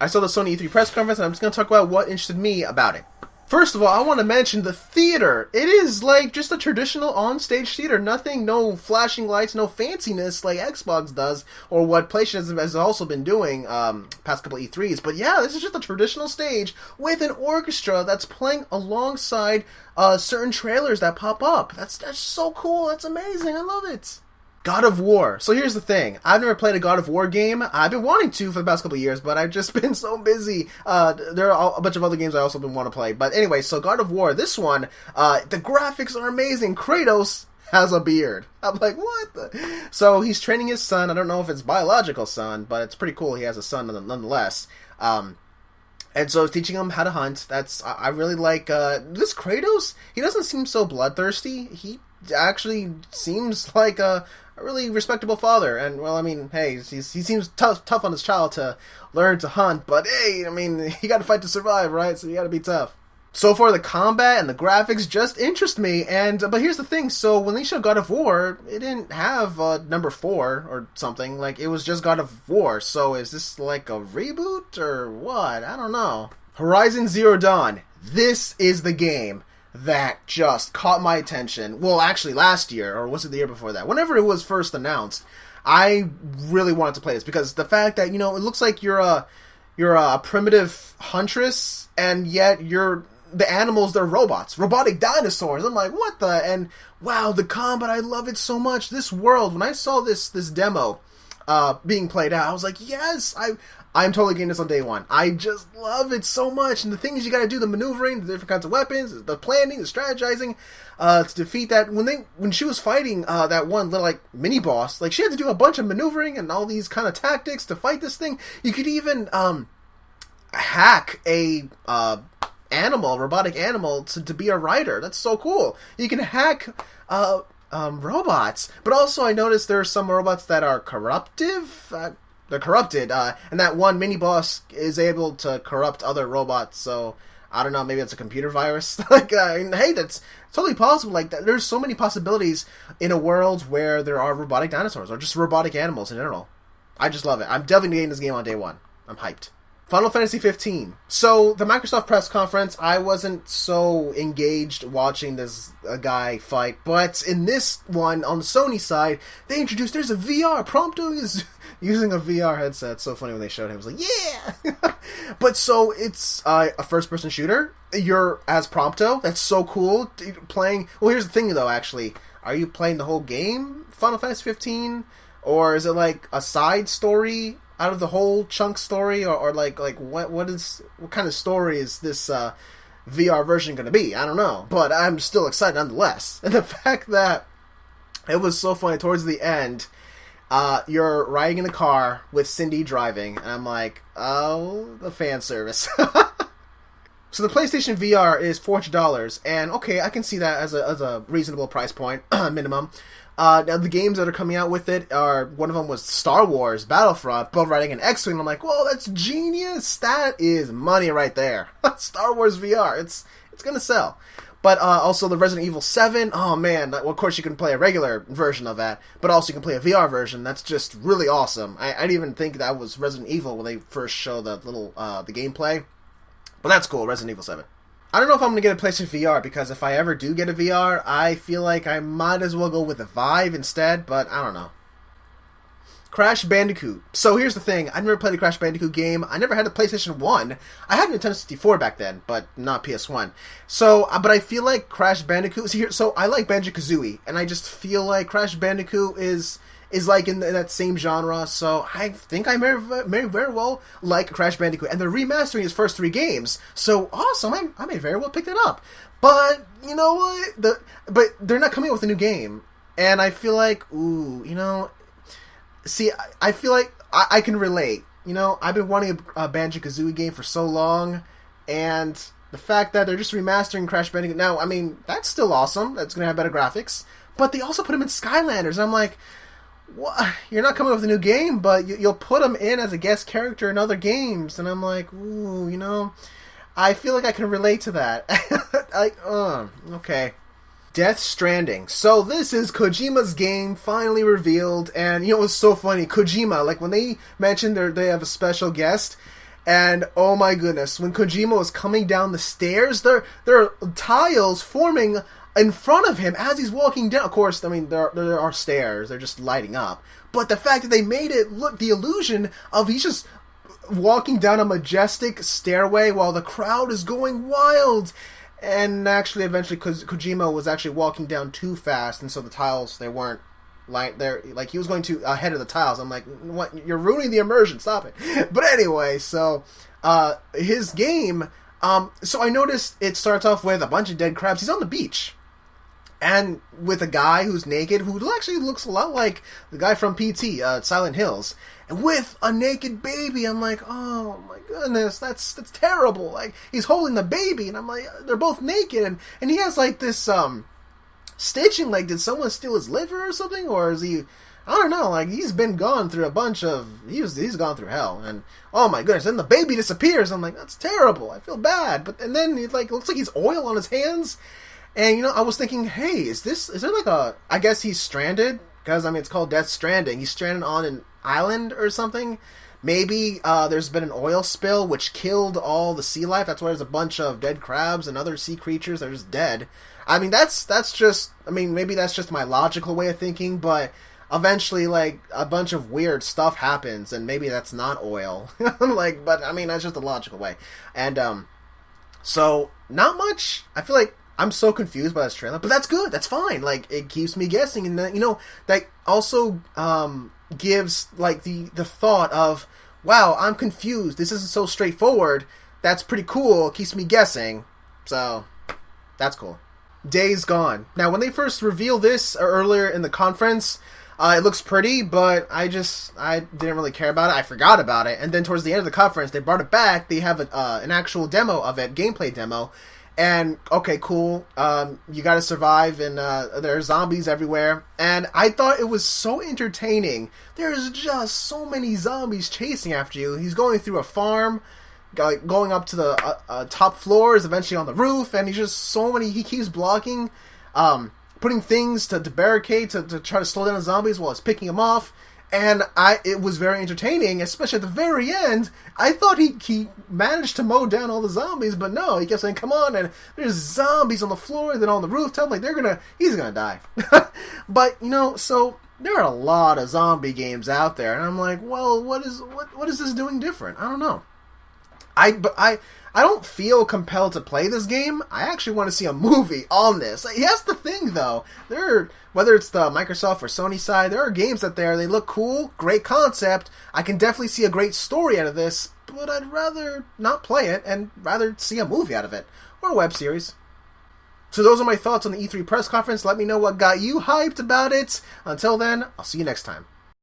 I saw the Sony E3 press conference, and I'm just going to talk about what interested me about it. First of all, I want to mention the theater. It is like just a traditional on-stage theater. Nothing, no flashing lights, no fanciness like Xbox does, or what PlayStation has also been doing past couple E3s. But yeah, this is just a traditional stage with an orchestra that's playing alongside certain trailers that pop up. That's so cool. That's amazing. I love it. God of War. So here's the thing. I've never played a God of War game. I've been wanting to for the past couple of years, but I've just been so busy. There are a bunch of other games I also been want to play. But anyway, so God of War, this one, the graphics are amazing. Kratos has a beard. I'm like, what the? So he's training his son. I don't know if it's biological son, but it's pretty cool. He has a son nonetheless. And so teaching him how to hunt. I really like this Kratos. He doesn't seem so bloodthirsty. He actually seems like a really respectable father, and well, I mean, hey, he seems tough on his child to learn to hunt, but hey, I mean, you gotta fight to survive, right? So you gotta be tough. So far, the combat and the graphics just interest me, but here's the thing, so when they showed God of War, it didn't have number 4 or something, like, it was just God of War, so is this like a reboot, or what? I don't know. Horizon Zero Dawn. This is the game that just caught my attention. Well, actually last year, or was it the year before that? Whenever it was first announced, I really wanted to play this because the fact that, you know, it looks like you're a primitive huntress, and yet the animals, they're robots, robotic dinosaurs. I'm like, what the? And wow, the combat, I love it so much. This world, when I saw this demo being played out, I was like, yes, I'm totally getting this on day one. I just love it so much. And the things you gotta do, the maneuvering, the different kinds of weapons, the planning, the strategizing, to defeat that. When she was fighting that one little, like, mini-boss, like, she had to do a bunch of maneuvering and all these kind of tactics to fight this thing. You could even hack a robotic animal to be a rider. That's so cool. You can hack robots. But also I noticed there are some robots that are corruptive. They're corrupted, and that one mini-boss is able to corrupt other robots, so I don't know, maybe it's a computer virus. Like, hey, that's totally possible. Like, there's so many possibilities in a world where there are robotic dinosaurs, or just robotic animals in general. I just love it. I'm definitely getting this game on day one. I'm hyped. Final Fantasy 15. So, the Microsoft press conference, I wasn't so engaged watching this guy fight, but in this one, on the Sony side, they introduced, there's a VR. Prompto is using a VR headset. It's so funny when they showed him. I was like, yeah! But so, it's a first-person shooter. You're as Prompto. That's so cool. Playing... Well, here's the thing, though, actually. Are you playing the whole game, Final Fantasy 15? Or is it like a side story out of the whole chunk story, or like what kind of story is this VR version going to be? I don't know, but I'm still excited nonetheless. And the fact that it was so funny towards the end, you're riding in the car with Cindy driving, and I'm like, oh, the fan service. So the PlayStation VR is $400, and okay, I can see that as a reasonable price point, minimum. Now, the games that are coming out with it are, one of them was Star Wars Battlefront, both riding an X-Wing. I'm like, whoa, that's genius. That is money right there. Star Wars VR. It's going to sell. But also the Resident Evil 7. Oh, man. Well, of course, you can play a regular version of that, but also you can play a VR version. That's just really awesome. I didn't even think that was Resident Evil when they first showed the little the gameplay. But that's cool, Resident Evil 7. I don't know if I'm going to get a PlayStation VR, because if I ever do get a VR, I feel like I might as well go with a Vive instead, but I don't know. Crash Bandicoot. So here's the thing, I never played a Crash Bandicoot game. I never had a PlayStation 1. I had a Nintendo 64 back then, but not PS1. So, but I feel like Crash Bandicoot... So I like Banjo-Kazooie, and I just feel like Crash Bandicoot is like in that same genre, so I think I may very well like Crash Bandicoot. And they're remastering his first 3 games, so awesome, I may very well pick that up. But, you know what? But they're not coming out with a new game, and I feel like, ooh, you know... See, I feel like I can relate. You know, I've been wanting a Banjo-Kazooie game for so long, and the fact that they're just remastering Crash Bandicoot... Now, I mean, that's still awesome. That's going to have better graphics. But they also put him in Skylanders, and I'm like... What? You're not coming up with a new game, but you'll put him in as a guest character in other games, and I'm like, ooh, you know, I feel like I can relate to that. Okay. Death Stranding. So this is Kojima's game, finally revealed, and you know, it was so funny. Kojima, like when they mentioned they have a special guest, And oh my goodness, when Kojima was coming down the stairs, there are tiles forming in front of him as he's walking down. Of course, I mean, there are stairs, they're just lighting up. But the fact that they made it look the illusion of he's just walking down a majestic stairway while the crowd is going wild. And actually, eventually, Kojima was actually walking down too fast, and so the tiles, they weren't like he was going to ahead of the tiles. I'm like, what? You're ruining the immersion. Stop it. But anyway, so his game. So I noticed it starts off with a bunch of dead crabs. He's on the beach, and with a guy who's naked, who actually looks a lot like the guy from PT, Silent Hills, and with a naked baby. I'm like, oh my goodness, that's terrible. Like, he's holding the baby, and I'm like, they're both naked, and he has like this stitching. Like, did someone steal his liver or something, or is he? I don't know. Like, he's been gone through a bunch of. He's gone through hell, and oh my goodness, then the baby disappears. I'm like, that's terrible. I feel bad, and then it looks like he's oil on his hands. And, I was thinking, hey, is there like a... I guess he's stranded, because, I mean, it's called Death Stranding. He's stranded on an island or something. Maybe there's been an oil spill which killed all the sea life. That's why there's a bunch of dead crabs and other sea creatures that are just dead. I mean, that's just... I mean, maybe that's just my logical way of thinking, but eventually, like, a bunch of weird stuff happens, and maybe that's not oil. But, I mean, that's just a logical way. And, so, not much. I feel like I'm so confused by this trailer, but that's good. That's fine. Like, it keeps me guessing, and that, that also gives like the thought of, wow, I'm confused. This isn't so straightforward. That's pretty cool. It keeps me guessing. So that's cool. Days Gone. Now, when they first revealed this earlier in the conference, it looks pretty, but I didn't really care about it. I forgot about it, and then towards the end of the conference, they brought it back. They have an actual demo of it, gameplay demo. And, okay, cool, you gotta survive, and there are zombies everywhere, and I thought it was so entertaining. There's just so many zombies chasing after you. He's going through a farm, going up to the top floors, eventually on the roof, and he keeps blocking, putting things to barricade to try to slow down the zombies while it's picking them off. And it was very entertaining, especially at the very end. I thought he managed to mow down all the zombies, but no, he kept saying, come on, and there's zombies on the floor, then on the rooftop, like, he's gonna die. But, so there are a lot of zombie games out there, and I'm like, well, what is this doing different? I don't know. I don't feel compelled to play this game. I actually want to see a movie on this. Like, that's the thing, though. Whether it's the Microsoft or Sony side, there are games out there. They look cool, great concept. I can definitely see a great story out of this, but I'd rather not play it and rather see a movie out of it or a web series. So those are my thoughts on the E3 press conference. Let me know what got you hyped about it. Until then, I'll see you next time.